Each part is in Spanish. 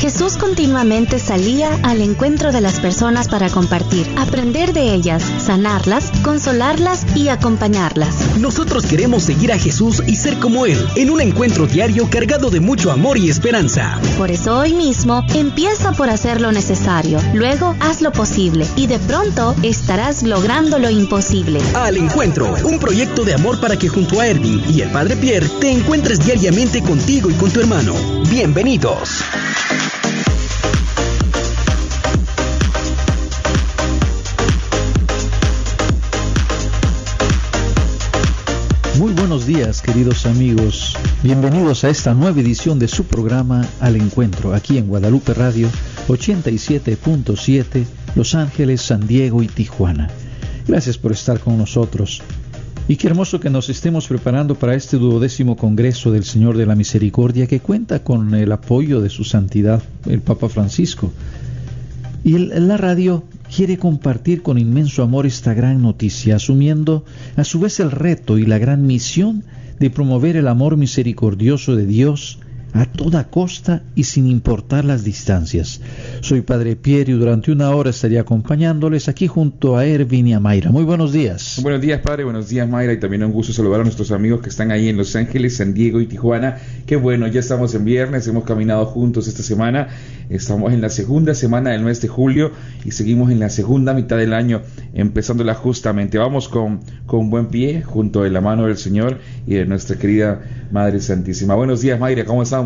Jesús continuamente salía al encuentro de las personas para compartir, aprender de ellas, sanarlas, consolarlas y acompañarlas. Nosotros queremos seguir a Jesús y ser como Él, en un encuentro diario cargado de mucho amor y esperanza. Por eso hoy mismo empieza por hacer lo necesario, luego haz lo posible y de pronto estarás logrando lo imposible. Al Encuentro, un proyecto de amor para que junto a Erwin y el Padre Pierre te encuentres diariamente contigo y con tu hermano. Bienvenidos. Muy buenos días, queridos amigos. Bienvenidos a esta nueva edición de su programa Al Encuentro, aquí en Guadalupe Radio 87.7, Los Ángeles, San Diego y Tijuana. Gracias por estar con nosotros. Y qué hermoso que nos estemos preparando para este 12º Congreso del Señor de la Misericordia, que cuenta con el apoyo de su santidad, el Papa Francisco. Y la radio quiere compartir con inmenso amor esta gran noticia, asumiendo a su vez el reto y la gran misión de promover el amor misericordioso de Dios a toda costa y sin importar las distancias. Soy Padre Pierre y durante una hora estaré acompañándoles aquí junto a Erwin y a Mayra. Muy buenos días. Buenos días, Padre, buenos días, Mayra, y también un gusto saludar a nuestros amigos que están ahí en Los Ángeles, San Diego y Tijuana. Qué bueno, ya estamos en viernes, hemos caminado juntos esta semana, estamos en la segunda semana del mes de julio y seguimos en la segunda mitad del año, empezándola justamente. Vamos con buen pie, junto de la mano del Señor y de nuestra querida Madre Santísima. Buenos días, Mayra, ¿cómo estamos?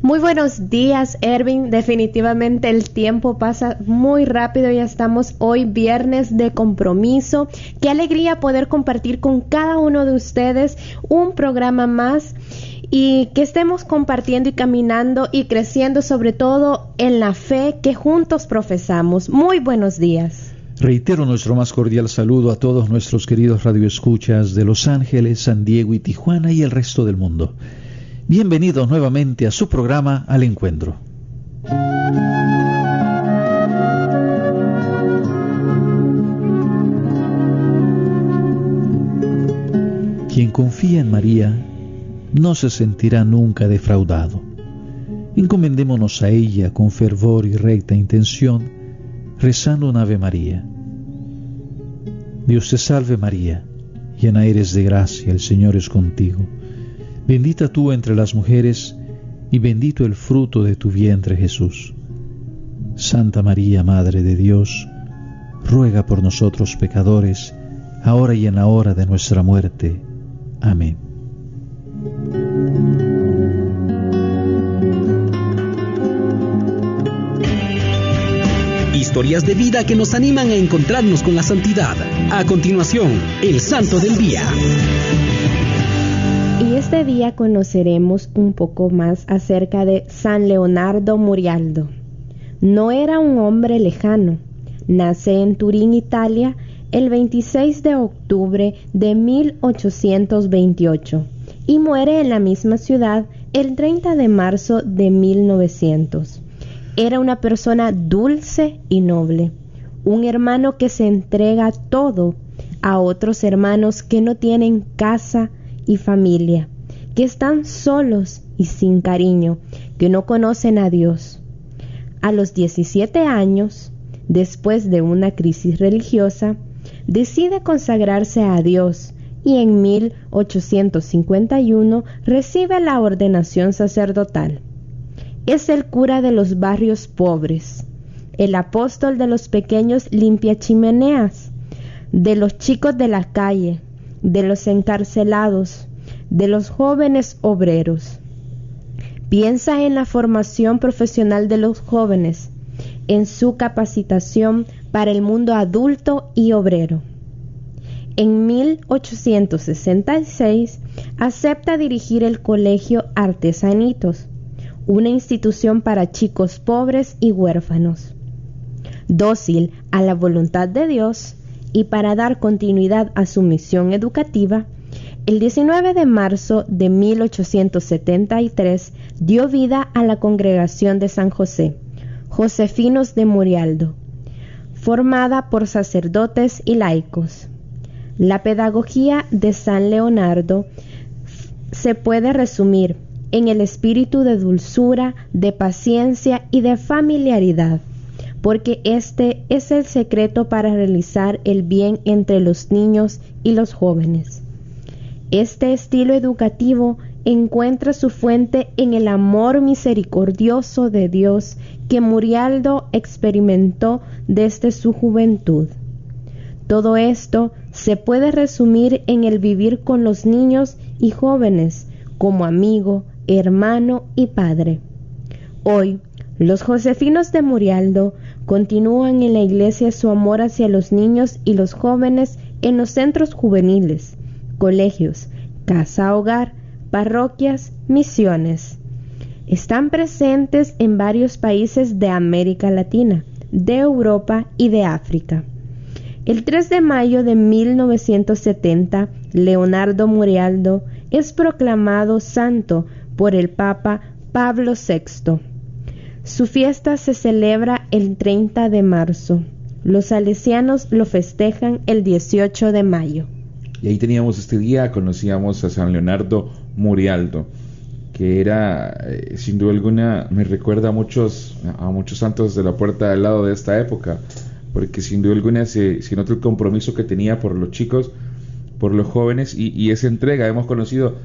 Muy buenos días, Erwin. Definitivamente el tiempo pasa muy rápido. Ya estamos hoy viernes de compromiso. Qué alegría poder compartir con cada uno de ustedes un programa más y que estemos compartiendo y caminando y creciendo sobre todo en la fe que juntos profesamos. Muy buenos días. Reitero nuestro más cordial saludo a todos nuestros queridos radioescuchas de Los Ángeles, San Diego y Tijuana y el resto del mundo. Bienvenidos nuevamente a su programa Al Encuentro. Quien confía en María no se sentirá nunca defraudado. Encomendémonos a ella con fervor y recta intención, rezando un Ave María. Dios te salve María, llena eres de gracia, el Señor es contigo. Bendita tú entre las mujeres, y bendito el fruto de tu vientre Jesús. Santa María, Madre de Dios, ruega por nosotros pecadores, ahora y en la hora de nuestra muerte. Amén. Historias de vida que nos animan a encontrarnos con la santidad. A continuación, el Santo del Día. Y este día conoceremos un poco más acerca de San Leonardo Murialdo. No era un hombre lejano. Nace en Turín, Italia, el 26 de octubre de 1828 y muere en la misma ciudad el 30 de marzo de 1900. Era una persona dulce y noble, un hermano que se entrega todo a otros hermanos que no tienen casa y familia, que están solos y sin cariño, que no conocen a Dios. A los 17 años, después de una crisis religiosa, decide consagrarse a Dios y en 1851 recibe la ordenación sacerdotal. Es el cura de los barrios pobres, el apóstol de los pequeños limpiachimeneas, de los chicos de la calle, de los encarcelados, de los jóvenes obreros. Piensa en la formación profesional de los jóvenes, en su capacitación para el mundo adulto y obrero. En 1866 acepta dirigir el Colegio Artesanitos, una institución para chicos pobres y huérfanos. Dócil a la voluntad de Dios y para dar continuidad a su misión educativa, el 19 de marzo de 1873 dio vida a la Congregación de San José, Josefinos de Murialdo, formada por sacerdotes y laicos. La pedagogía de San Leonardo se puede resumir en el espíritu de dulzura, de paciencia y de familiaridad, porque este es el secreto para realizar el bien entre los niños y los jóvenes. Este estilo educativo encuentra su fuente en el amor misericordioso de Dios que Murialdo experimentó desde su juventud. Todo esto se puede resumir en el vivir con los niños y jóvenes como amigo, hermano y padre. Hoy, los josefinos de Murialdo continúan en la iglesia su amor hacia los niños y los jóvenes en los centros juveniles, colegios, casa-hogar, parroquias, misiones. Están presentes en varios países de América Latina, de Europa y de África. El 3 de mayo de 1970, Leonardo Murialdo es proclamado santo por el Papa Pablo VI. Su fiesta se celebra el 30 de marzo. Los salesianos lo festejan el 18 de mayo. Y ahí teníamos este día, conocíamos a San Leonardo Murialdo, que era, sin duda alguna, me recuerda a muchos santos de la puerta del lado de esta época, porque sin duda alguna se nota el compromiso que tenía por los chicos, por los jóvenes, y esa entrega. Hemos conocido,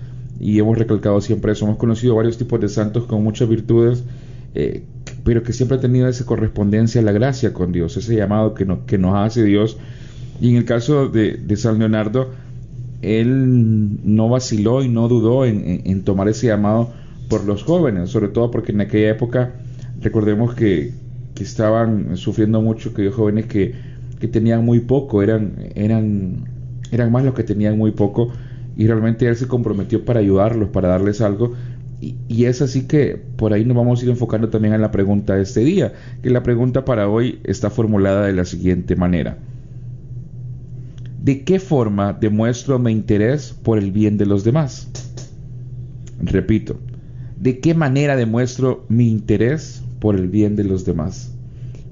y hemos recalcado siempre eso, hemos conocido varios tipos de santos con muchas virtudes, pero que siempre han tenido esa correspondencia a la gracia con Dios, ese llamado que nos hace Dios. Y en el caso de San Leonardo, él no vaciló y no dudó en tomar ese llamado por los jóvenes, sobre todo porque en aquella época, recordemos que estaban sufriendo mucho aquellos jóvenes que tenían muy poco, eran más los que tenían muy poco, y realmente él se comprometió para ayudarlos, para darles algo. Y es así que por ahí nos vamos a ir enfocando también en la pregunta de este día, que la pregunta para hoy está formulada de la siguiente manera: ¿de qué forma demuestro mi interés por el bien de los demás? Repito, ¿de qué manera demuestro mi interés por el bien de los demás?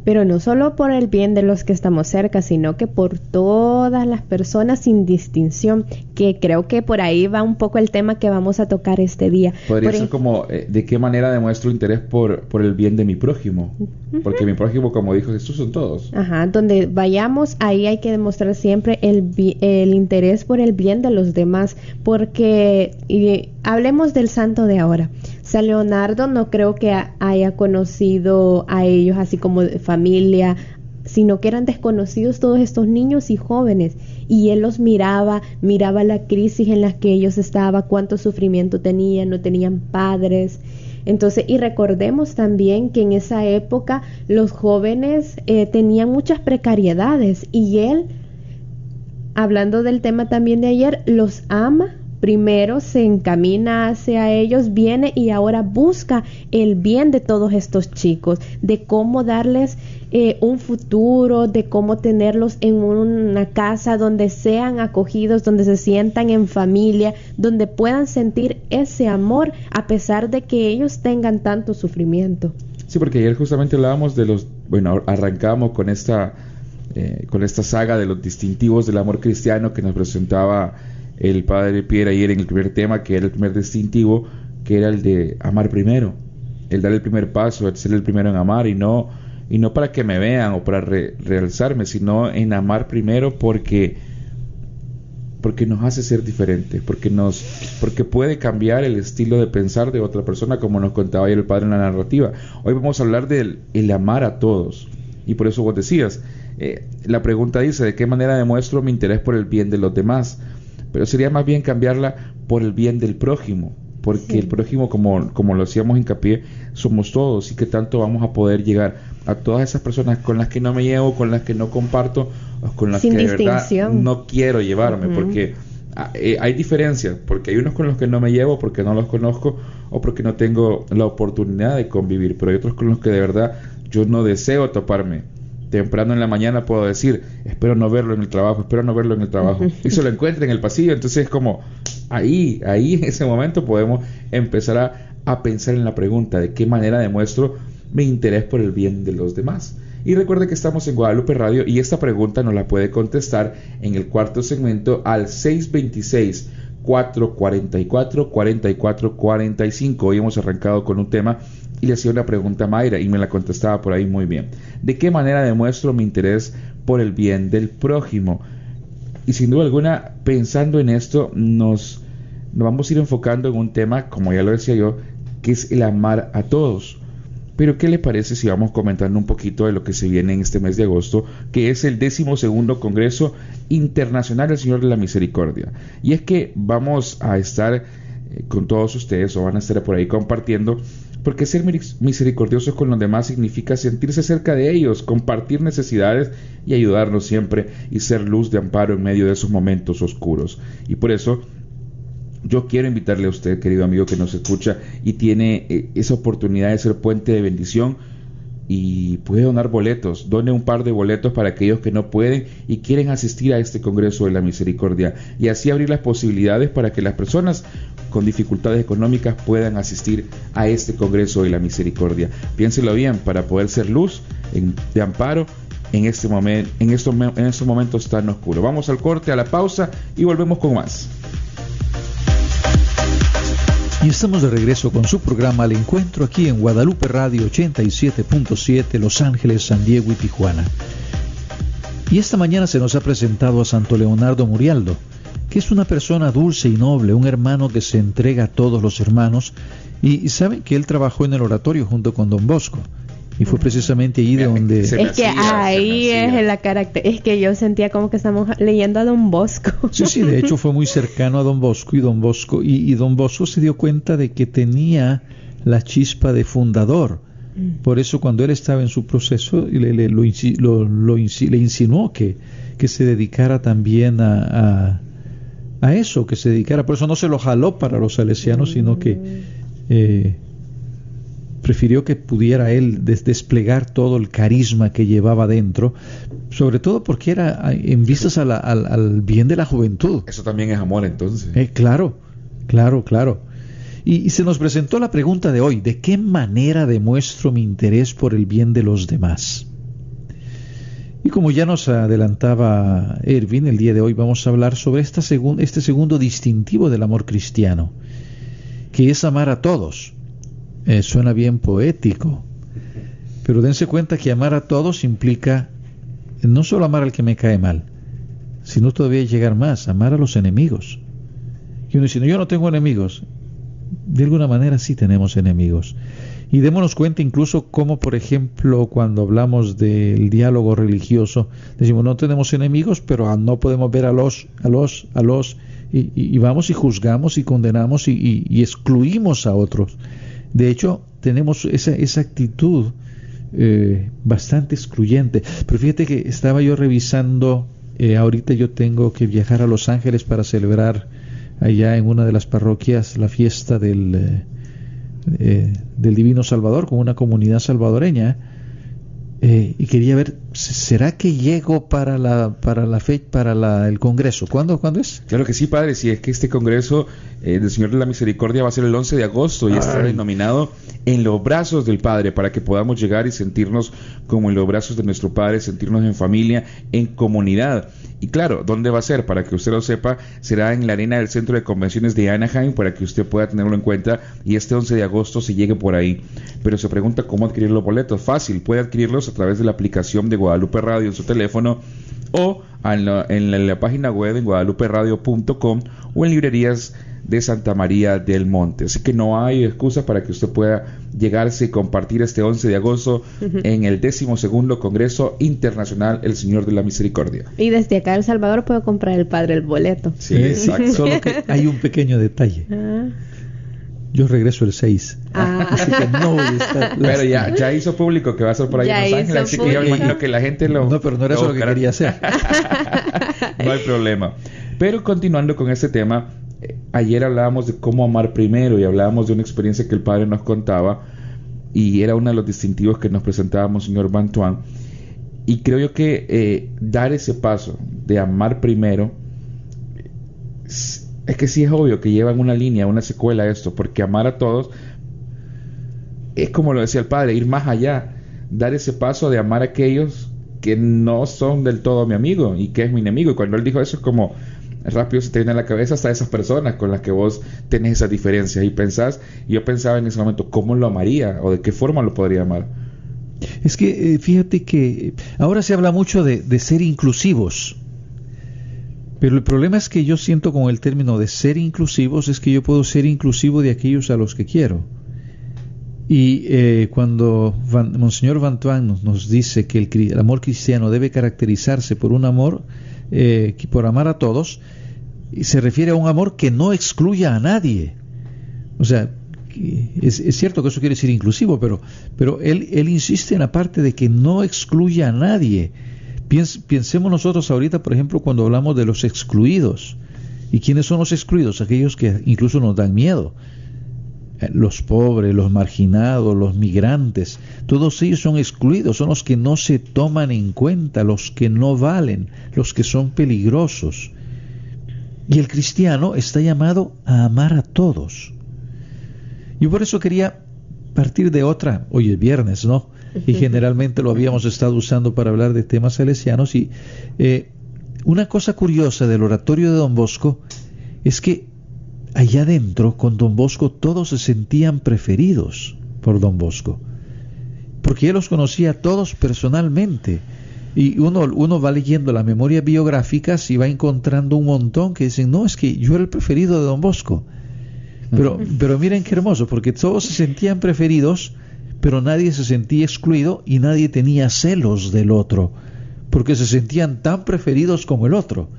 Pero no solo por el bien de los que estamos cerca, sino que por todas las personas sin distinción, que creo que por ahí va un poco el tema que vamos a tocar este día. Podría ser como, ¿de qué manera demuestro interés por el bien de mi prójimo? Porque mi prójimo, como dijo Jesús, son todos. Ajá, donde vayamos, ahí hay que demostrar siempre el interés por el bien de los demás, porque hablemos del santo de ahora. San Leonardo no creo que haya conocido a ellos así como de familia, sino que eran desconocidos todos estos niños y jóvenes, y él los miraba la crisis en la que ellos estaban, cuánto sufrimiento tenían, no tenían padres. Entonces, y recordemos también que en esa época los jóvenes tenían muchas precariedades, y él, hablando del tema también de ayer, los ama. Primero se encamina hacia ellos, viene y ahora busca el bien de todos estos chicos, de cómo darles un futuro, de cómo tenerlos en una casa donde sean acogidos, donde se sientan en familia, donde puedan sentir ese amor a pesar de que ellos tengan tanto sufrimiento. Sí, porque ayer justamente hablábamos arrancamos con esta saga de los distintivos del amor cristiano que nos presentaba el padre Pierre ayer en el primer tema, que era el primer distintivo, que era el de amar primero, el dar el primer paso, el ser el primero en amar, y no para que me vean o para realzarme, sino en amar primero porque nos hace ser diferentes, porque puede cambiar el estilo de pensar de otra persona, como nos contaba ayer el padre en la narrativa. Hoy vamos a hablar del amar a todos, y por eso vos decías, la pregunta dice: ¿de qué manera demuestro mi interés por el bien de los demás? Pero sería más bien cambiarla por el bien del prójimo, porque el prójimo, como lo hacíamos hincapié, somos todos, y que tanto vamos a poder llegar a todas esas personas con las que no me llevo, con las que no comparto, o con las sin que distinción. De verdad no quiero llevarme, porque hay diferencias, porque hay unos con los que no me llevo porque no los conozco o porque no tengo la oportunidad de convivir, pero hay otros con los que de verdad yo no deseo toparme. Temprano en la mañana puedo decir: espero no verlo en el trabajo, y se lo encuentre en el pasillo. Entonces es como ahí en ese momento podemos empezar a pensar en la pregunta: ¿de qué manera demuestro mi interés por el bien de los demás? Y recuerde que estamos en Guadalupe Radio, y esta pregunta nos la puede contestar en el cuarto segmento al 626 444-4445. Hoy hemos arrancado con un tema y le hacía una pregunta a Mayra y me la contestaba por ahí muy bien. ¿De qué manera demuestro mi interés por el bien del prójimo? Y sin duda alguna, pensando en esto, nos vamos a ir enfocando en un tema, como ya lo decía yo, que es el amar a todos. Pero ¿qué le parece si vamos comentando un poquito de lo que se viene en este mes de agosto, que es el 12º Congreso Internacional del Señor de la Misericordia? Y es que vamos a estar con todos ustedes, o van a estar por ahí compartiendo, porque ser misericordiosos con los demás significa sentirse cerca de ellos, compartir necesidades y ayudarnos siempre, y ser luz de amparo en medio de esos momentos oscuros. Y por eso yo quiero invitarle a usted, querido amigo que nos escucha y tiene esa oportunidad de ser puente de bendición, y puede donar boletos. Done un par de boletos para aquellos que no pueden y quieren asistir a este Congreso de la Misericordia, y así abrir las posibilidades para que las personas con dificultades económicas puedan asistir a este Congreso de la Misericordia. Piénselo bien, para poder ser luz de amparo en estos momentos tan oscuros. Vamos al corte, a la pausa, y volvemos con más. Y estamos de regreso con su programa Al Encuentro, aquí en Guadalupe Radio 87.7, Los Ángeles, San Diego y Tijuana. Y esta mañana se nos ha presentado a Santo Leonardo Murialdo, que es una persona dulce y noble, un hermano que se entrega a todos los hermanos, y saben que él trabajó en el oratorio junto con Don Bosco. Y fue precisamente allí de donde... Es que ahí es la carácter. Es que yo sentía como que estamos leyendo a Don Bosco. Sí, de hecho fue muy cercano a Don Bosco, y Don Bosco se dio cuenta de que tenía la chispa de fundador. Por eso cuando él estaba en su proceso, le insinuó que se dedicara también a eso, que se dedicara. Por eso no se lo jaló para los salesianos, sino que... prefirió que pudiera él desplegar todo el carisma que llevaba dentro, sobre todo porque era en vistas al bien de la juventud. Eso también es amor, entonces. Claro. Y se nos presentó la pregunta de hoy: ¿de qué manera demuestro mi interés por el bien de los demás? Y como ya nos adelantaba Erwin, el día de hoy vamos a hablar sobre este segundo distintivo del amor cristiano, que es amar a todos. Suena bien poético, pero dense cuenta que amar a todos implica no solo amar al que me cae mal, sino todavía llegar más, amar a los enemigos. Y uno dice: no, yo no tengo enemigos. De alguna manera sí tenemos enemigos. Y démonos cuenta incluso como, por ejemplo, cuando hablamos del diálogo religioso, decimos: no tenemos enemigos, pero no podemos ver a los y vamos y juzgamos y condenamos y excluimos a otros. De hecho, tenemos esa actitud bastante excluyente. Pero fíjate que estaba yo revisando, ahorita yo tengo que viajar a Los Ángeles para celebrar allá en una de las parroquias la fiesta del Divino Salvador con una comunidad salvadoreña, y quería ver, ¿será que llego para el Congreso? ¿Cuándo es? Claro que sí, padre. Si es que este Congreso del Señor de la Misericordia va a ser el 11 de agosto y está denominado En los brazos del Padre, para que podamos llegar y sentirnos como en los brazos de nuestro Padre, sentirnos en familia, en comunidad. Y claro, ¿dónde va a ser? Para que usted lo sepa, será en la arena del Centro de Convenciones de Anaheim, para que usted pueda tenerlo en cuenta y este 11 de agosto se llegue por ahí. Pero se pregunta cómo adquirir los boletos. Fácil, puede adquirirlos a través de la aplicación de Guadalupe Radio en su teléfono, o en la página web en guadaluperadio.com, o en librerías de Santa María del Monte. Así que no hay excusa para que usted pueda llegarse y compartir este 11 de agosto en el 12º Congreso Internacional El Señor de la Misericordia. Y desde acá El Salvador puedo comprar el padre el boleto. Sí, exacto. Solo que hay un pequeño detalle. Yo regreso el 6. Así que no voy a estar. Pero ya hizo público que va a ser por ahí en Los Ángeles, así que yo imagino que la gente lo... No, pero no era eso lo que quería hacer. No hay problema. Pero continuando con este tema, ayer hablábamos de cómo amar primero, y hablábamos de una experiencia que el padre nos contaba, y era uno de los distintivos que nos presentaba Monseñor Bantuán. Y creo yo que dar ese paso de amar primero, es que sí es obvio que llevan una línea, una secuela esto, porque amar a todos es, como lo decía el padre, ir más allá, dar ese paso de amar a aquellos que no son del todo mi amigo y que es mi enemigo. Y cuando él dijo eso, es como rápido se te viene a la cabeza hasta esas personas con las que vos tenés esas diferencias y pensás, y yo pensaba en ese momento, ¿cómo lo amaría? ¿O de qué forma lo podría amar? Es que fíjate que ahora se habla mucho de ser inclusivos, pero el problema es que yo siento con el término de ser inclusivos es que yo puedo ser inclusivo de aquellos a los que quiero. Y cuando Monseñor Vantuan nos dice que el amor cristiano debe caracterizarse por un amor, por amar a todos, se refiere a un amor que no excluya a nadie. O sea, es cierto que eso quiere decir inclusivo, pero él insiste en la parte de que no excluya a nadie. Pensemos nosotros ahorita, por ejemplo, cuando hablamos de los excluidos. ¿Y quiénes son los excluidos? Aquellos que incluso nos dan miedo. Los pobres, los marginados, los migrantes, todos ellos son excluidos, son los que no se toman en cuenta, los que no valen, los que son peligrosos. Y el cristiano está llamado a amar a todos. Yo por eso quería partir de otra, hoy es viernes, ¿no? Y generalmente lo habíamos estado usando para hablar de temas salesianos, y una cosa curiosa del oratorio de Don Bosco es que allá adentro, con Don Bosco, todos se sentían preferidos por Don Bosco, porque él los conocía a todos personalmente. Y uno va leyendo las memorias biográficas y va encontrando un montón que dicen, no, es que yo era el preferido de Don Bosco. Pero miren qué hermoso, porque todos se sentían preferidos, pero nadie se sentía excluido y nadie tenía celos del otro, porque se sentían tan preferidos como el otro.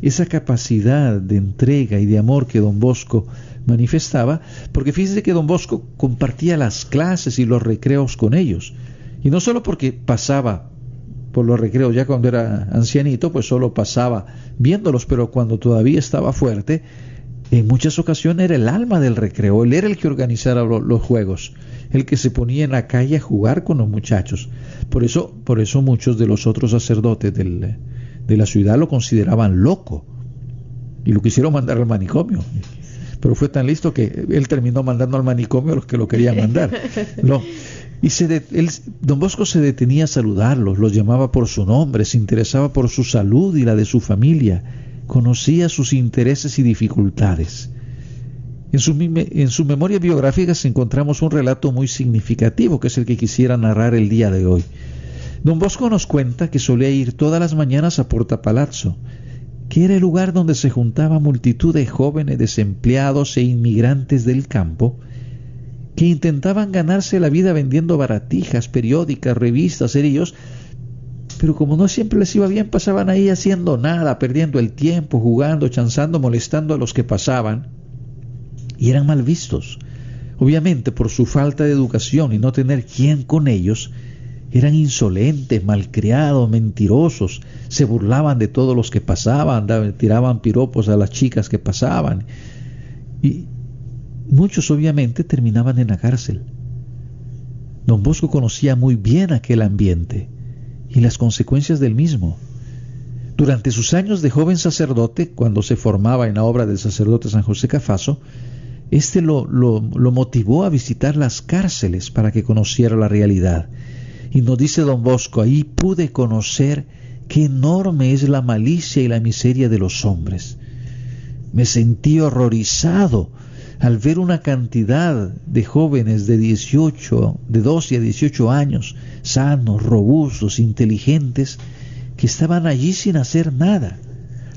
Esa capacidad de entrega y de amor que Don Bosco manifestaba, porque fíjense que Don Bosco compartía las clases y los recreos con ellos, y no solo porque pasaba por los recreos, ya cuando era ancianito pues solo pasaba viéndolos, pero cuando todavía estaba fuerte, en muchas ocasiones era el alma del recreo. Él era el que organizaba los juegos, el que se ponía en la calle a jugar con los muchachos. Por eso muchos de los otros sacerdotes de la ciudad lo consideraban loco y lo quisieron mandar al manicomio, pero fue tan listo que él terminó mandando al manicomio a los que lo querían mandar. No. Y Don Bosco se detenía a saludarlos, los llamaba por su nombre, se interesaba por su salud y la de su familia, conocía sus intereses y dificultades. En sus memorias biográficas encontramos un relato muy significativo, que es el que quisiera narrar el día de hoy. Don Bosco nos cuenta que solía ir todas las mañanas a Porta Palazzo, que era el lugar donde se juntaba multitud de jóvenes desempleados e inmigrantes del campo, que intentaban ganarse la vida vendiendo baratijas, periódicas, revistas, cerillos, pero como no siempre les iba bien, pasaban ahí haciendo nada, perdiendo el tiempo, jugando, chanzando, molestando a los que pasaban, y eran mal vistos. Obviamente, por su falta de educación y no tener quién con ellos, eran insolentes, malcriados, mentirosos, se burlaban de todos los que pasaban, tiraban piropos a las chicas que pasaban, y muchos obviamente terminaban en la cárcel. Don Bosco conocía muy bien aquel ambiente y las consecuencias del mismo. Durante sus años de joven sacerdote, cuando se formaba en la obra del sacerdote San José Cafaso, lo motivó a visitar las cárceles para que conociera la realidad. Y nos dice Don Bosco, ahí pude conocer qué enorme es la malicia y la miseria de los hombres. Me sentí horrorizado al ver una cantidad de jóvenes de 12 a 18 años, sanos, robustos, inteligentes, que estaban allí sin hacer nada,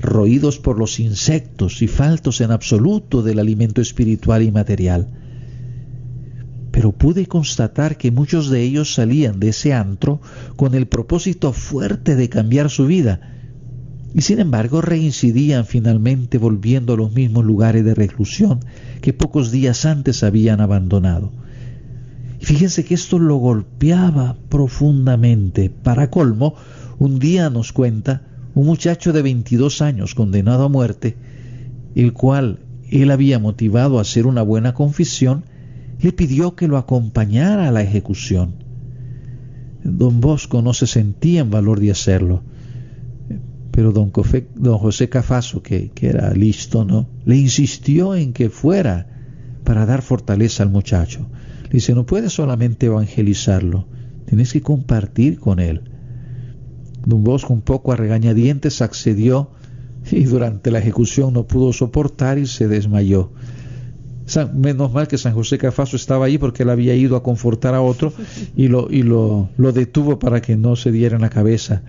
roídos por los insectos y faltos en absoluto del alimento espiritual y material. Pero pude constatar que muchos de ellos salían de ese antro con el propósito fuerte de cambiar su vida, y sin embargo reincidían finalmente volviendo a los mismos lugares de reclusión que pocos días antes habían abandonado. Y fíjense que esto lo golpeaba profundamente. Para colmo, un día nos cuenta un muchacho de 22 años condenado a muerte, el cual él había motivado a hacer una buena confesión, le pidió que lo acompañara a la ejecución. Don Bosco no se sentía en valor de hacerlo, pero don José Cafaso, que era listo, ¿no?, le insistió en que fuera para dar fortaleza al muchacho. Le dice, no puedes solamente evangelizarlo, tienes que compartir con él. Don Bosco, un poco a regañadientes, accedió y durante la ejecución no pudo soportar y se desmayó. Menos mal que San José Cafaso estaba ahí, porque él había ido a confortar a otro y lo detuvo para que no se diera en la cabeza.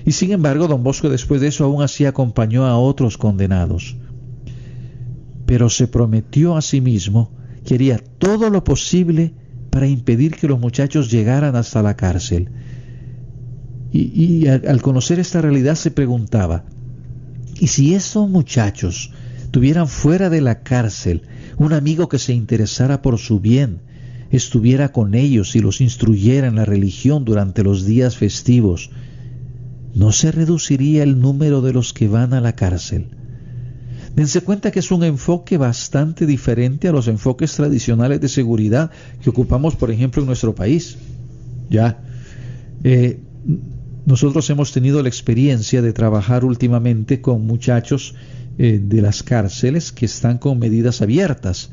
Y sin embargo, don Bosco después de eso aún así acompañó a otros condenados. Pero se prometió a sí mismo que haría todo lo posible para impedir que los muchachos llegaran hasta la cárcel. Y al conocer esta realidad se preguntaba, ¿y si esos muchachos tuvieran fuera de la cárcel un amigo que se interesara por su bien, estuviera con ellos y los instruyera en la religión durante los días festivos, no se reduciría el número de los que van a la cárcel? Dense cuenta que es un enfoque bastante diferente a los enfoques tradicionales de seguridad que ocupamos, por ejemplo, en nuestro país. Nosotros hemos tenido la experiencia de trabajar últimamente con muchachos de las cárceles que están con medidas abiertas,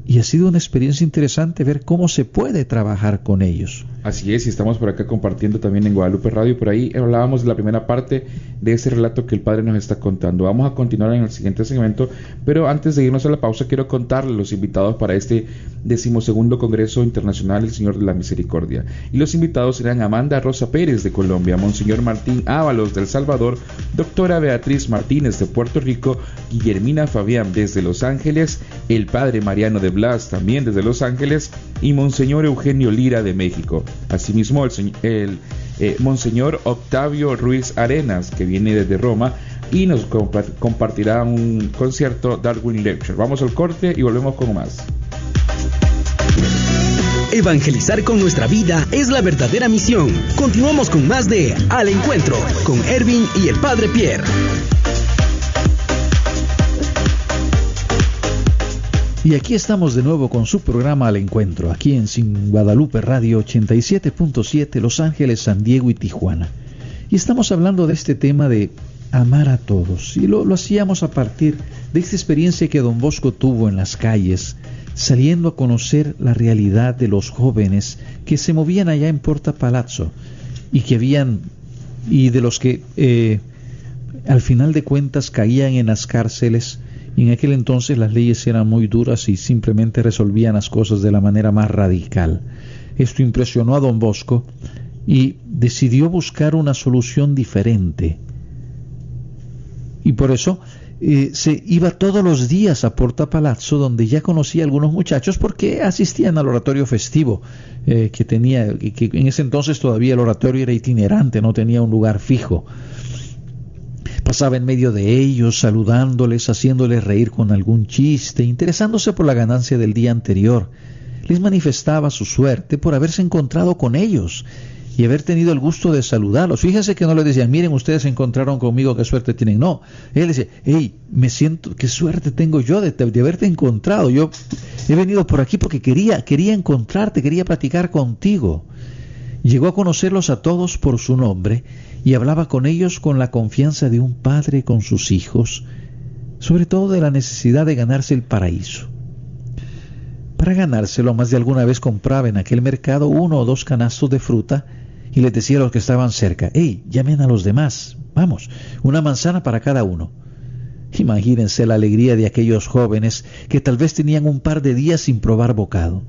y ha sido una experiencia interesante ver cómo se puede trabajar con ellos. Así es, y estamos por acá compartiendo también en Guadalupe Radio. Por ahí hablábamos de la primera parte de ese relato que el Padre nos está contando. Vamos a continuar en el siguiente segmento, pero antes de irnos a la pausa quiero contarles los invitados para este 12º Congreso Internacional del Señor de la Misericordia. Y los invitados serán Amanda Rosa Pérez de Colombia, Monseñor Martín Ábalos de El Salvador, Doctora Beatriz Martínez de Puerto Rico, Guillermina Fabián desde Los Ángeles, el Padre Mariano de Blas también desde Los Ángeles y Monseñor Eugenio Lira de México. Asimismo el Monseñor Octavio Ruiz Arenas, que viene desde Roma y nos compartirá un concierto Darwin Lecture. Vamos al corte y volvemos con más. Evangelizar con nuestra vida es la verdadera misión. Continuamos con más de Al Encuentro con Erwin y el Padre Pierre. Y aquí estamos de nuevo con su programa Al Encuentro, aquí en Guadalupe Radio 87.7, Los Ángeles, San Diego y Tijuana. Y estamos hablando de este tema de amar a todos. Y lo hacíamos a partir de esta experiencia que don Bosco tuvo en las calles, saliendo a conocer la realidad de los jóvenes que se movían allá en Porta Palazzo y de los que al final de cuentas caían en las cárceles. Y en aquel entonces las leyes eran muy duras y simplemente resolvían las cosas de la manera más radical. Esto impresionó a don Bosco y decidió buscar una solución diferente. Y por eso se iba todos los días a Porta Palazzo, donde ya conocía a algunos muchachos porque asistían al oratorio festivo que tenía, que en ese entonces todavía el oratorio era itinerante, no tenía un lugar fijo. Pasaba en medio de ellos, saludándoles, haciéndoles reír con algún chiste, interesándose por la ganancia del día anterior. Les manifestaba su suerte por haberse encontrado con ellos y haber tenido el gusto de saludarlos. Fíjense que no les decían, miren, ustedes se encontraron conmigo, qué suerte tienen. No, él decía, hey, me siento, qué suerte tengo yo de haberte encontrado. Yo he venido por aquí porque quería encontrarte, quería platicar contigo. Llegó a conocerlos a todos por su nombre y hablaba con ellos con la confianza de un padre con sus hijos, sobre todo de la necesidad de ganarse el paraíso. Para ganárselo, más de alguna vez compraba en aquel mercado 1 o 2 canastos de fruta y les decía a los que estaban cerca, hey, llamen a los demás, vamos, una manzana para cada uno. Imagínense la alegría de aquellos jóvenes que tal vez tenían un par de días sin probar bocado.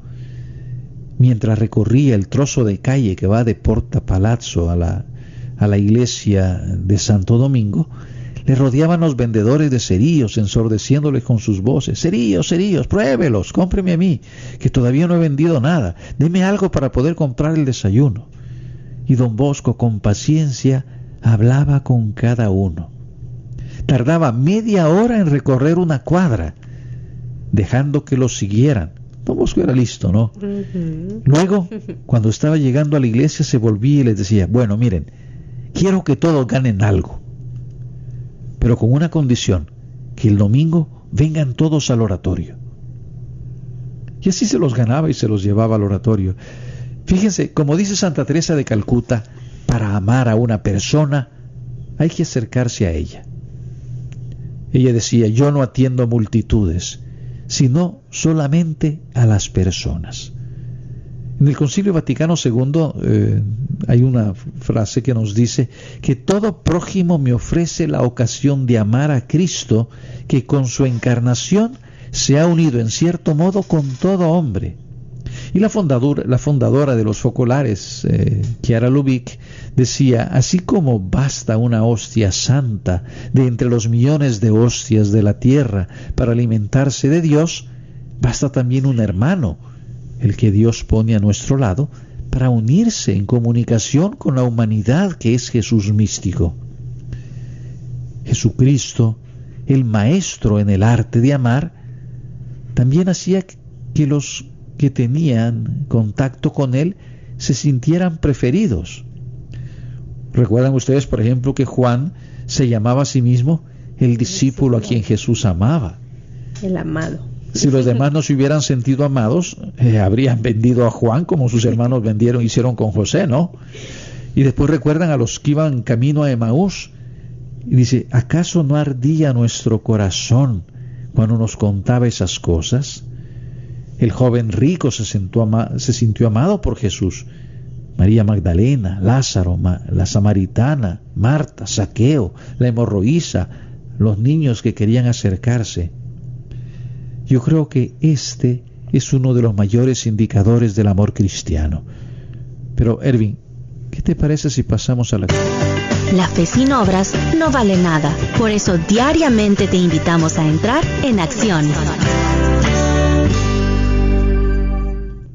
Mientras recorría el trozo de calle que va de Porta Palazzo a la iglesia de Santo Domingo, le rodeaban los vendedores de cerillos, ensordeciéndoles con sus voces. Cerillos, pruébelos, cómpreme a mí, que todavía no he vendido nada. Deme algo para poder comprar el desayuno. Y don Bosco, con paciencia, hablaba con cada uno. Tardaba media hora en recorrer una cuadra, dejando que los siguieran. Don Bosco era listo, ¿no? Luego, cuando estaba llegando a la iglesia, se volvía y les decía, bueno, miren, quiero que todos ganen algo, pero con una condición, que el domingo vengan todos al oratorio. Y así se los ganaba y se los llevaba al oratorio. Fíjense, como dice Santa Teresa de Calcuta, para amar a una persona hay que acercarse a ella. Ella decía, yo no atiendo multitudes, sino solamente a las personas. En el Concilio Vaticano II hay una frase que nos dice que todo prójimo me ofrece la ocasión de amar a Cristo, que con su encarnación se ha unido en cierto modo con todo hombre. Y la fundadora de los focolares, Chiara Lubich, decía: así como basta una hostia santa de entre los millones de hostias de la tierra para alimentarse de Dios, basta también un hermano, el que Dios pone a nuestro lado, para unirse en comunicación con la humanidad que es Jesús místico. Jesucristo, el maestro en el arte de amar, también hacía que los que tenían contacto con Él se sintieran preferidos. ¿Recuerdan ustedes, por ejemplo, que Juan se llamaba a sí mismo el discípulo a quien Jesús amaba? El amado. Si los demás no se hubieran sentido amados, habrían vendido a Juan como sus hermanos hicieron con José, ¿no? Y después recuerdan a los que iban camino a Emaús, y dice: ¿acaso no ardía nuestro corazón cuando nos contaba esas cosas? El joven rico se sintió amado por Jesús. María Magdalena, Lázaro, la samaritana, Marta, Zaqueo, la hemorroísa, los niños que querían acercarse. Yo creo que este es uno de los mayores indicadores del amor cristiano. Pero, Erwin, ¿qué te parece si pasamos a la... La fe sin obras no vale nada. Por eso diariamente te invitamos a entrar en acción.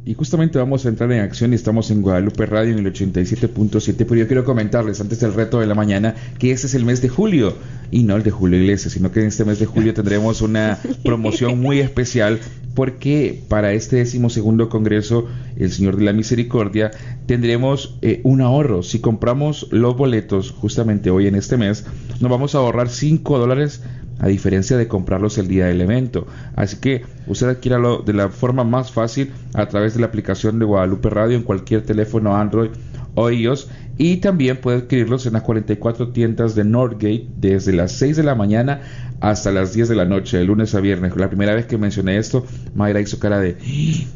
Y justamente vamos a entrar en acción y estamos en Guadalupe Radio en el 87.7, pero yo quiero comentarles antes del reto de la mañana que este es el mes de julio, y no el de Julio Iglesias, sino que en este mes de julio tendremos una promoción muy especial, porque para este 12º Congreso El Señor de la Misericordia tendremos un ahorro. Si compramos los boletos justamente hoy en este mes, nos vamos a ahorrar $5, a diferencia de comprarlos el día del evento. Así que usted adquiéralo de la forma más fácil a través de la aplicación de Guadalupe Radio en cualquier teléfono Android o iOS, y también puede adquirirlos en las 44 tiendas de Northgate desde las 6 de la mañana hasta las 10 de la noche, de lunes a viernes. La primera vez que mencioné esto, Mayra hizo cara de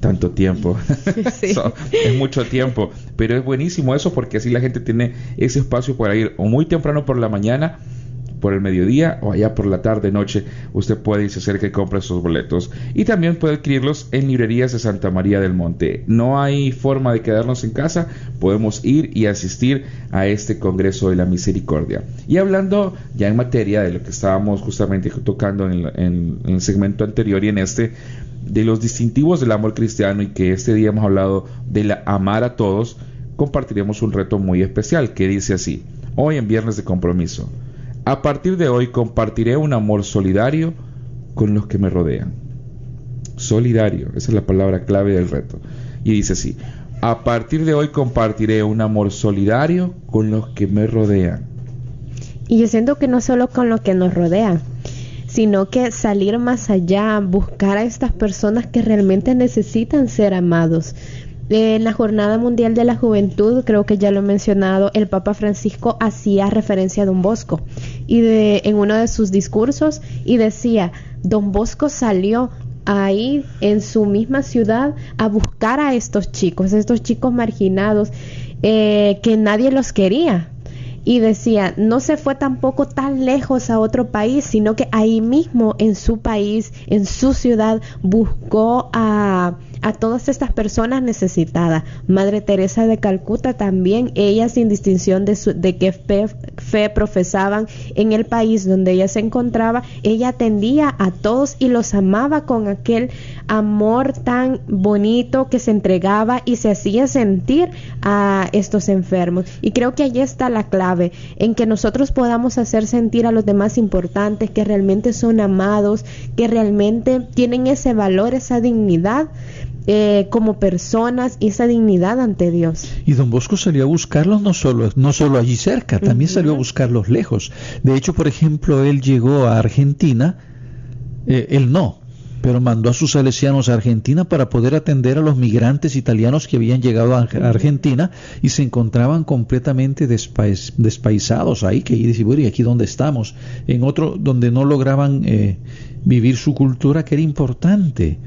tanto tiempo. Sí. Es mucho tiempo, pero es buenísimo eso, porque así la gente tiene ese espacio para ir o muy temprano por la mañana, por el mediodía, o allá por la tarde, noche. Usted puede irse cerca y compra sus boletos, y también puede adquirirlos en librerías de Santa María del Monte. No hay forma de quedarnos en casa, podemos ir y asistir a este Congreso de la Misericordia. Y hablando ya en materia de lo que estábamos justamente tocando en el segmento anterior y en este, de los distintivos del amor cristiano, y que este día hemos hablado de la amar a todos, compartiremos un reto muy especial que dice así: hoy en Viernes de Compromiso, a partir de hoy compartiré un amor solidario con los que me rodean. Solidario, esa es la palabra clave del reto. Y dice así: a partir de hoy compartiré un amor solidario con los que me rodean. Y yo siento que no solo con los que nos rodean, sino que salir más allá, buscar a estas personas que realmente necesitan ser amados. En la Jornada Mundial de la Juventud, creo que ya lo he mencionado, el Papa Francisco hacía referencia a Don Bosco en uno de sus discursos, y decía: Don Bosco salió ahí en su misma ciudad a buscar a estos chicos marginados, que nadie los quería. Y decía, no se fue tampoco tan lejos a otro país, sino que ahí mismo en su país, en su ciudad, buscó a todas estas personas necesitadas. Madre Teresa de Calcuta también, ella sin distinción de qué fe profesaban en el país donde ella se encontraba, ella atendía a todos y los amaba con aquel amor tan bonito que se entregaba y se hacía sentir a estos enfermos. Y creo que allí está la clave, en que nosotros podamos hacer sentir a los demás importantes, que realmente son amados, que realmente tienen ese valor, esa dignidad como personas, y esa dignidad ante Dios. Y Don Bosco salió a buscarlos no solo allí cerca, también salió a buscarlos lejos. De hecho, por ejemplo, él llegó a Argentina, pero mandó a sus salesianos a Argentina para poder atender a los migrantes italianos que habían llegado a Argentina y se encontraban completamente despaisados ahí, que y decir, bueno, ¿y aquí dónde estamos? En otro donde no lograban vivir su cultura, que era importante.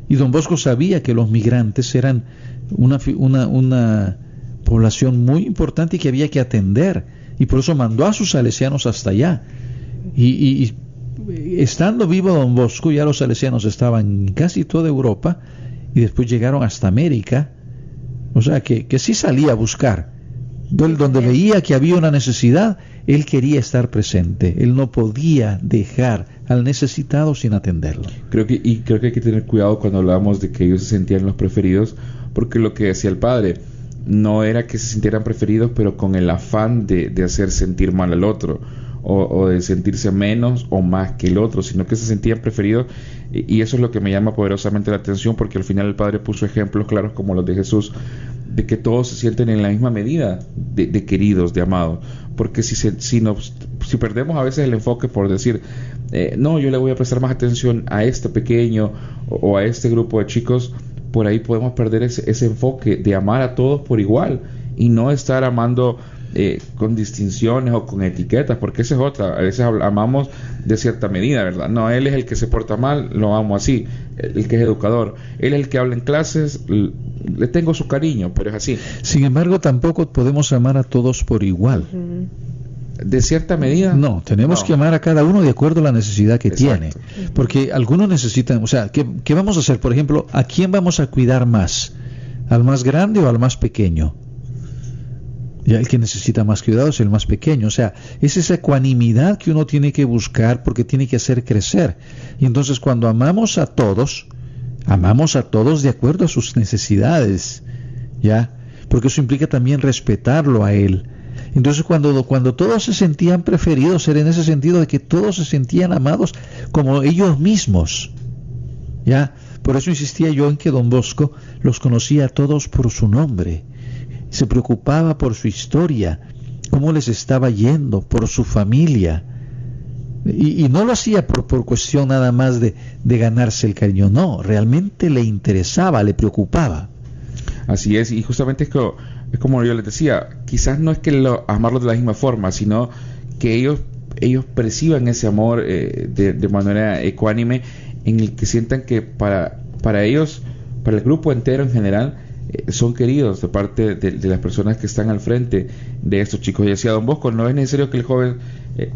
Y don Bosco sabía que los migrantes eran una población muy importante y que había que atender, y por eso mandó a sus salesianos hasta allá. Y estando vivo don Bosco, ya los salesianos estaban en casi toda Europa y después llegaron hasta América. O sea que sí salía a buscar. Donde veía que había una necesidad, él quería estar presente. Él no podía dejar al necesitado sin atenderlo. Creo que hay que tener cuidado cuando hablamos de que ellos se sentían los preferidos, porque lo que decía el padre no era que se sintieran preferidos, pero con el afán de hacer sentir mal al otro, o de sentirse menos o más que el otro, sino que se sentían preferidos, y eso es lo que me llama poderosamente la atención, porque al final el padre puso ejemplos claros como los de Jesús, de que todos se sienten en la misma medida de queridos, de amados, porque si perdemos a veces el enfoque por decir, no, yo le voy a prestar más atención a este pequeño o a este grupo de chicos, por ahí podemos perder ese enfoque de amar a todos por igual y no estar amando con distinciones o con etiquetas, porque esa es otra. A veces amamos de cierta medida, ¿verdad? No, él es el que se porta mal, lo amo así. El que es educador, él es el que habla en clases, le tengo su cariño, pero es así. Sin embargo, tampoco podemos amar a todos por igual. De cierta medida. No, tenemos que amar a cada uno de acuerdo a la necesidad que tiene. Porque algunos necesitan, o sea, ¿qué vamos a hacer? Por ejemplo, ¿a quién vamos a cuidar más? ¿Al más grande o al más pequeño? Ya el que necesita más cuidado es el más pequeño. O sea, es esa ecuanimidad que uno tiene que buscar porque tiene que hacer crecer. Y entonces cuando amamos a todos de acuerdo a sus necesidades, ¿ya? Porque eso implica también respetarlo a él. Entonces cuando todos se sentían preferidos, era en ese sentido de que todos se sentían amados como ellos mismos, ¿ya? Por eso insistía yo en que don Bosco los conocía a todos por su nombre, se preocupaba por su historia, cómo les estaba yendo, por su familia, y no lo hacía por cuestión nada más de ganarse el cariño, no, realmente le interesaba, le preocupaba. Así es, y justamente es como yo les decía, quizás no es que amarlos de la misma forma, sino que ellos perciban ese amor de manera ecuánime, en el que sientan que para ellos, para el grupo entero en general, son queridos de parte de las personas que están al frente de estos chicos. Y decía don Bosco, no es necesario que el joven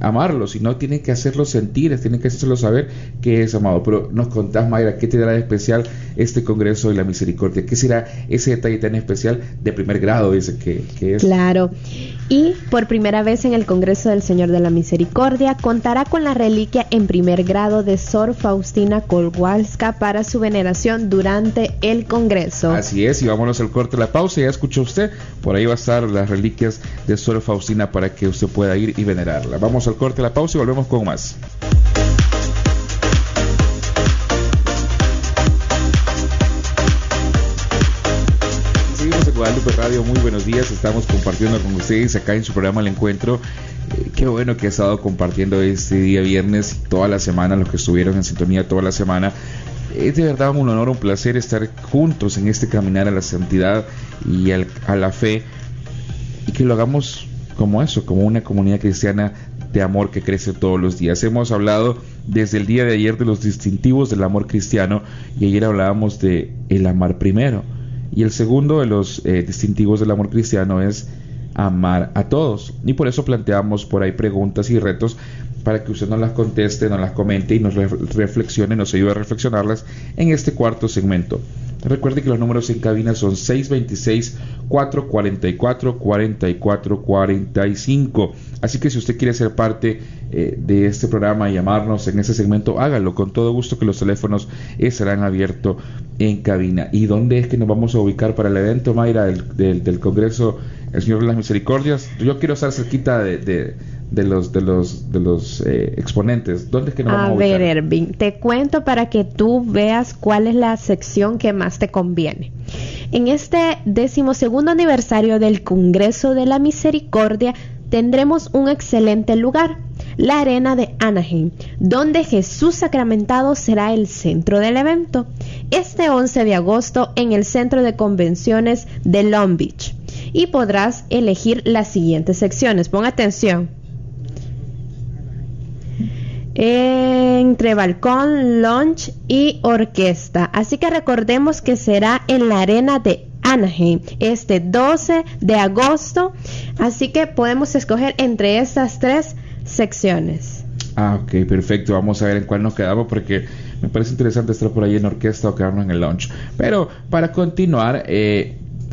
amarlo, sino tiene que hacerlo sentir, tiene que hacerlo saber que es amado. Pero nos contás, Mayra, ¿qué te dará de especial este Congreso de la Misericordia? ¿Qué será ese detalle tan especial de primer grado, dice que es? Claro, y por primera vez en el Congreso del Señor de la Misericordia contará con la reliquia en primer grado de Sor Faustina Kowalska para su veneración durante el Congreso. Así es, y vámonos al corte de la pausa. Ya escuchó usted, por ahí va a estar las reliquias de Sor Faustina para que usted pueda ir y venerarla. Vamos al corte de la pausa y volvemos con más. Seguimos en Guadalupe Radio, muy buenos días, estamos compartiendo con ustedes acá en su programa El Encuentro. Qué bueno que ha estado compartiendo este día viernes y toda la semana, los que estuvieron en sintonía toda la semana. Es de verdad un honor, un placer estar juntos en este caminar a la santidad y a la fe, y que lo hagamos como eso, como una comunidad cristiana de amor que crece todos los días. Hemos hablado desde el día de ayer de los distintivos del amor cristiano, y ayer hablábamos de el amar primero, y el segundo de los distintivos del amor cristiano es amar a todos, y por eso planteamos por ahí preguntas y retos para que usted nos las conteste, nos las comente y nos reflexione, nos ayude a reflexionarlas en este cuarto segmento. Recuerde que los números en cabina son 626-444-4445. Así que si usted quiere ser parte de este programa y llamarnos en ese segmento, hágalo con todo gusto, que los teléfonos estarán abiertos en cabina. ¿Y dónde es que nos vamos a ubicar para el evento, Mayra, del Congreso El Señor de las Misericordias? Yo quiero estar cerquita de los exponentes. ¿Dónde es que nos vamos a ubicar? A ver, Ervin, te cuento para que tú veas cuál es la sección que más te conviene. En este 12º aniversario del Congreso de la Misericordia tendremos un excelente lugar, la Arena de Anaheim, donde Jesús Sacramentado será el centro del evento. Este 11 de agosto en el Centro de Convenciones de Long Beach. Y podrás elegir las siguientes secciones. Pon atención. entre balcón, lounge y orquesta. Así que recordemos que será en la arena de Anaheim este 12 de agosto. Así que podemos escoger entre estas 3 secciones. Ok, perfecto. Vamos a ver en cuál nos quedamos, porque me parece interesante estar por ahí en orquesta o quedarnos en el lounge. Pero para continuar,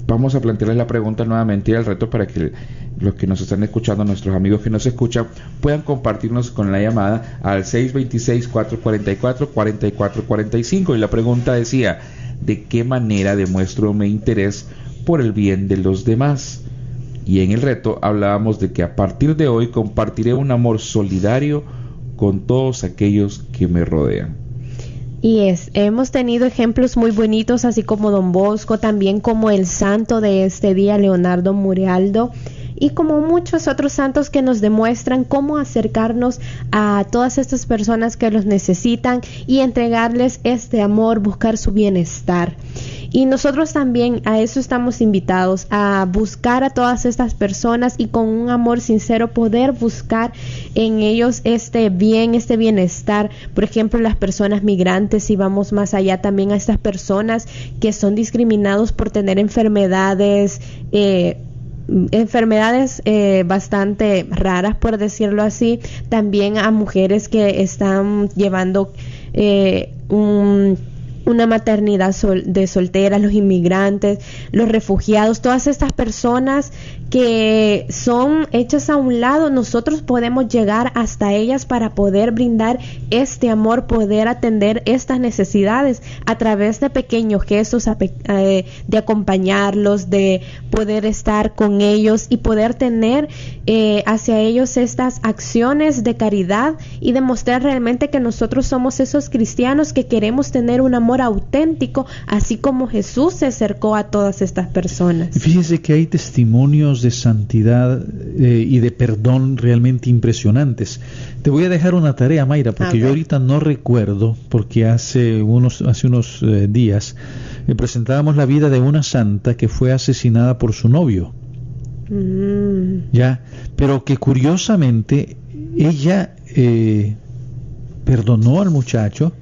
vamos a plantearles la pregunta nuevamente y el reto para que los que nos están escuchando, nuestros amigos que nos escuchan, puedan compartirnos con la llamada al 626-444-4445. Y la pregunta decía: ¿de qué manera demuestro mi interés por el bien de los demás? Y en el reto hablábamos de que a partir de hoy compartiré un amor solidario con todos aquellos que me rodean. Y hemos tenido ejemplos muy bonitos, así como Don Bosco, también como el santo de este día, Leonardo Murialdo, y como muchos otros santos que nos demuestran cómo acercarnos a todas estas personas que los necesitan y entregarles este amor, buscar su bienestar. Y nosotros también a eso estamos invitados, a buscar a todas estas personas y con un amor sincero poder buscar en ellos este bien, este bienestar. Por ejemplo, las personas migrantes, y vamos más allá también a estas personas que son discriminados por tener enfermedades bastante raras, por decirlo así. También a mujeres que están llevando una maternidad de solteras, los inmigrantes, los refugiados, todas estas personas que son hechas a un lado. Nosotros podemos llegar hasta ellas para poder brindar este amor, poder atender estas necesidades a través de pequeños gestos, de acompañarlos, de poder estar con ellos y poder tener hacia ellos estas acciones de caridad y demostrar realmente que nosotros somos esos cristianos que queremos tener un amor auténtico, así como Jesús se acercó a todas estas personas. Fíjese que hay testimonios de santidad y de perdón realmente impresionantes. Te voy a dejar una tarea, Mayra, porque yo ahorita no recuerdo, porque hace unos días presentábamos la vida de una santa que fue asesinada por su novio. Ya, pero que curiosamente ella perdonó al muchacho.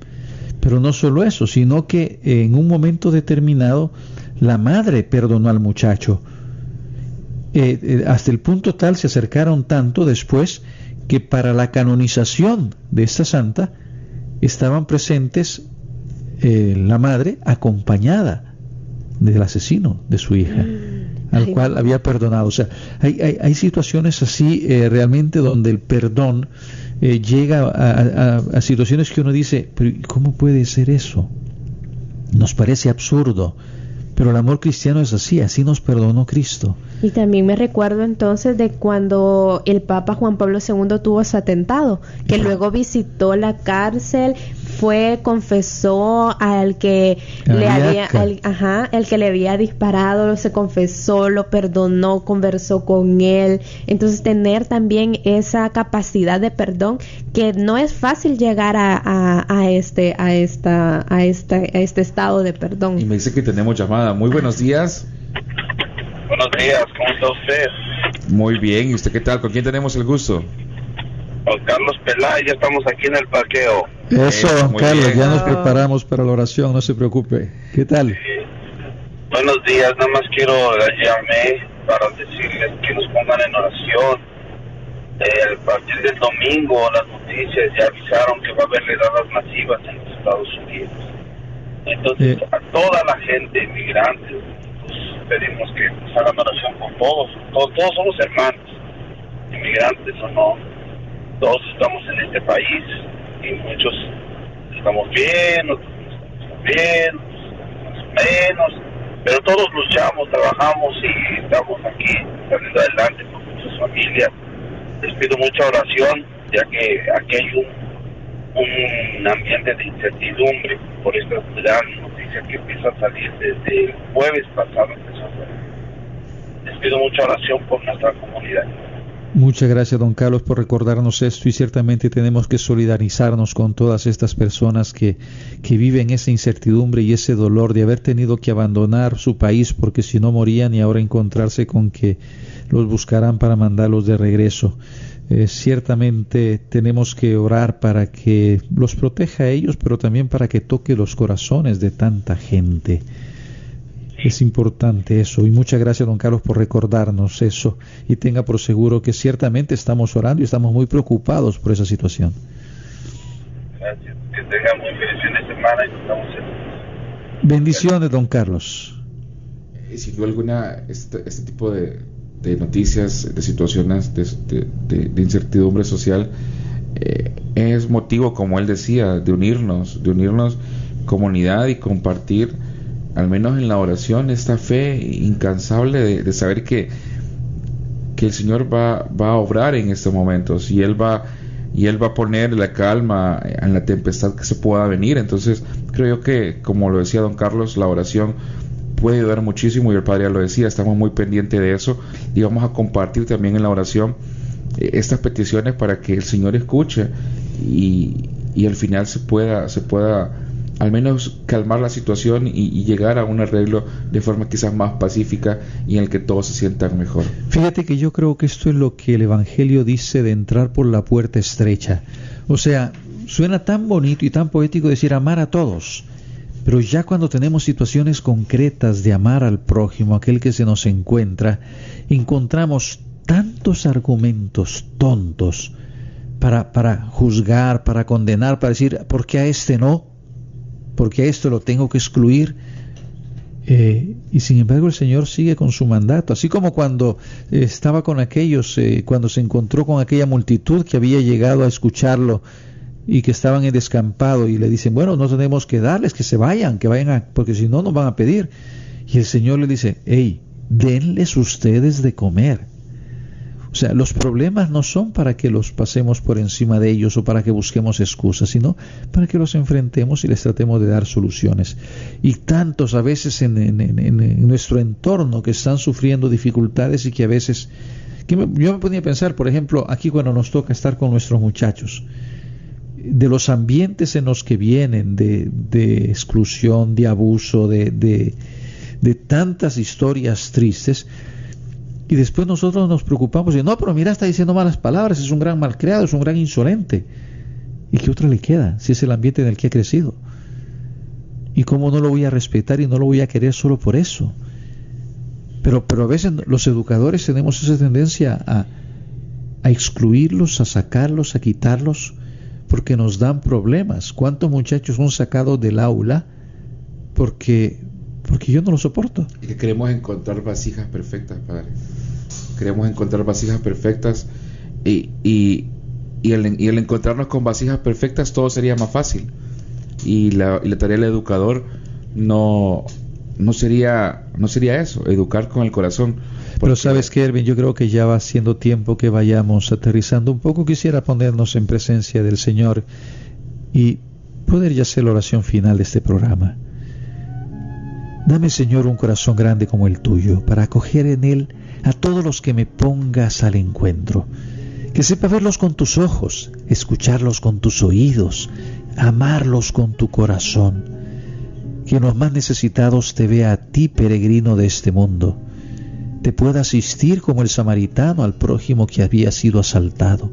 Pero no solo eso, sino que en un momento determinado la madre perdonó al muchacho. Hasta el punto tal se acercaron tanto después que para la canonización de esta santa estaban presentes la madre acompañada del asesino de su hija, al cual había perdonado. O sea, hay situaciones así realmente donde el perdón llega a situaciones que uno dice, pero ¿cómo puede ser eso? Nos parece absurdo, pero el amor cristiano es así nos perdonó Cristo. Y también me recuerdo entonces de cuando el Papa Juan Pablo II tuvo ese atentado, que luego visitó la cárcel, confesó al que el que le había disparado, se confesó, lo perdonó, conversó con él. Entonces tener también esa capacidad de perdón, que no es fácil llegar a este estado de perdón. Y me dice que tenemos llamada. Muy buenos días. Buenos días, ¿cómo está usted? Muy bien, ¿y usted qué tal? ¿Con quién tenemos el gusto? Con Carlos Peláez, ya estamos aquí en el parqueo. Eso, Carlos, bien. ya nos preparamos para la oración, no se preocupe. ¿Qué tal? Buenos días, nada más llamé para decirles que nos pongan en oración. A partir del domingo las noticias ya avisaron que va a haber redadas masivas en los Estados Unidos. Entonces, a toda la gente, inmigrantes, pedimos que nos hagan oración con todos somos hermanos, inmigrantes o no, todos estamos en este país y muchos estamos bien, otros no estamos bien, más o menos, pero todos luchamos, trabajamos y estamos aquí saliendo adelante con muchas familias. Les pido mucha oración, ya que aquí hay un ambiente de incertidumbre por esta gran noticia que empieza a salir desde el jueves pasado. Les pido mucha oración por nuestra comunidad. Muchas gracias, don Carlos, por recordarnos esto, y ciertamente tenemos que solidarizarnos con todas estas personas que viven esa incertidumbre y ese dolor de haber tenido que abandonar su país porque si no morían, y ahora encontrarse con que los buscarán para mandarlos de regreso. Ciertamente tenemos que orar para que los proteja a ellos, pero también para que toque los corazones de tanta gente. Es importante eso, y muchas gracias, don Carlos, por recordarnos eso, y tenga por seguro que ciertamente estamos orando y estamos muy preocupados por esa situación. Gracias, que tengan muy feliz fin de semana y nos estamos en... Bendiciones, don Carlos. Sin duda alguna, este tipo de noticias, de situaciones de incertidumbre social, es motivo, como él decía, de unirnos comunidad y compartir, al menos en la oración, esta fe incansable de saber que el Señor va a obrar en estos momentos, y Él va a poner la calma en la tempestad que se pueda venir. Entonces creo que, como lo decía don Carlos, la oración puede ayudar muchísimo, y el Padre ya lo decía, estamos muy pendientes de eso, y vamos a compartir también en la oración estas peticiones para que el Señor escuche y al final se pueda al menos calmar la situación y llegar a un arreglo de forma quizás más pacífica y en el que todos se sientan mejor. Fíjate que yo creo que esto es lo que el Evangelio dice de entrar por la puerta estrecha. O sea, suena tan bonito y tan poético decir amar a todos, pero ya cuando tenemos situaciones concretas de amar al prójimo, aquel que se nos encuentra, encontramos tantos argumentos tontos para juzgar, para condenar, para decir, ¿por qué a este no? ¿Por qué a esto lo tengo que excluir? Y sin embargo el Señor sigue con su mandato, así como cuando estaba con aquellos, cuando se encontró con aquella multitud que había llegado a escucharlo y que estaban en descampado, y le dicen, bueno, no tenemos que darles, que vayan porque si no nos van a pedir. Y el Señor le dice, hey, denles ustedes de comer. O sea, los problemas no son para que los pasemos por encima de ellos o para que busquemos excusas, sino para que los enfrentemos y les tratemos de dar soluciones. Y tantos a veces en nuestro entorno que están sufriendo dificultades, y que a veces, yo me ponía a pensar, por ejemplo, aquí cuando nos toca estar con nuestros muchachos, de los ambientes en los que vienen, de exclusión, de abuso, de tantas historias tristes, y después nosotros nos preocupamos y no, pero mira, está diciendo malas palabras, es un gran malcriado, es un gran insolente. ¿Y qué otra le queda si es el ambiente en el que ha crecido? ¿Y cómo no lo voy a respetar y no lo voy a querer solo por eso? Pero a veces los educadores tenemos esa tendencia a excluirlos, a sacarlos, a quitarlos, porque nos dan problemas. ¿Cuántos muchachos son sacados del aula porque yo no lo soporto? Y que queremos encontrar vasijas perfectas, Padre. Queremos encontrar vasijas perfectas, y el encontrarnos con vasijas perfectas todo sería más fácil. Y la tarea del educador no sería eso, educar con el corazón. Pero sabes que, Erwin, yo creo que ya va siendo tiempo que vayamos aterrizando un poco. Quisiera ponernos en presencia del Señor y poder ya hacer la oración final de este programa. Dame, Señor, un corazón grande como el tuyo, para acoger en él a todos los que me pongas al encuentro. Que sepa verlos con tus ojos, escucharlos con tus oídos, amarlos con tu corazón. Que en los más necesitados te vea a ti, peregrino de este mundo. Te pueda asistir como el samaritano al prójimo que había sido asaltado.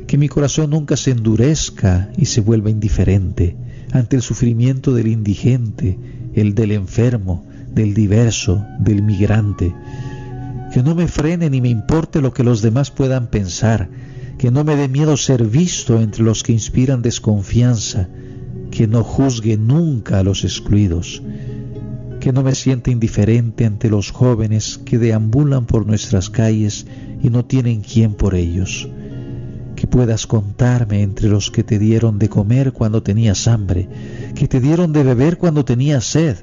Que mi corazón nunca se endurezca y se vuelva indiferente ante el sufrimiento del indigente, el del enfermo, del diverso, del migrante. Que no me frene ni me importe lo que los demás puedan pensar, que no me dé miedo ser visto entre los que inspiran desconfianza, que no juzgue nunca a los excluidos, que no me sienta indiferente ante los jóvenes que deambulan por nuestras calles y no tienen quien por ellos, que puedas contarme entre los que te dieron de comer cuando tenías hambre, que te dieron de beber cuando tenías sed,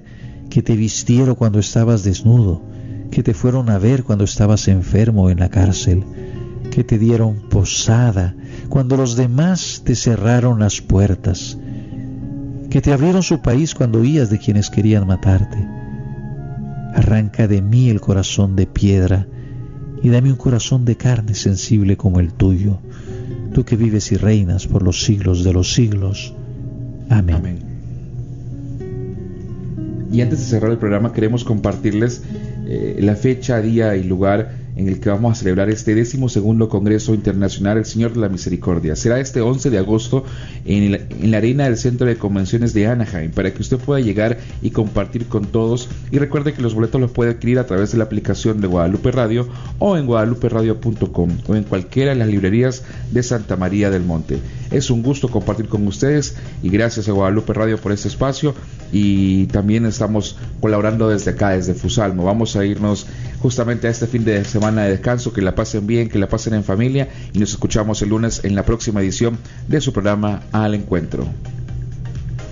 que te vistieron cuando estabas desnudo, que te fueron a ver cuando estabas enfermo en la cárcel, que te dieron posada cuando los demás te cerraron las puertas, que te abrieron su país cuando huías de quienes querían matarte. Arranca de mí el corazón de piedra y dame un corazón de carne sensible como el tuyo, tú que vives y reinas por los siglos de los siglos. Amén. Amén. Y antes de cerrar el programa, queremos compartirles la fecha, día y lugar en el que vamos a celebrar este 12º Congreso Internacional El Señor de la Misericordia. Será este 11 de agosto en la arena del Centro de Convenciones de Anaheim, para que usted pueda llegar y compartir con todos. Y recuerde que los boletos los puede adquirir a través de la aplicación de Guadalupe Radio o en guadaluperadio.com o en cualquiera de las librerías de Santa María del Monte. Es un gusto compartir con ustedes y gracias a Guadalupe Radio por este espacio, y también estamos colaborando desde acá, desde Fusalmo. Vamos a irnos justamente a este fin de semana de descanso. Que la pasen bien, que la pasen en familia, y nos escuchamos el lunes en la próxima edición de su programa Al Encuentro.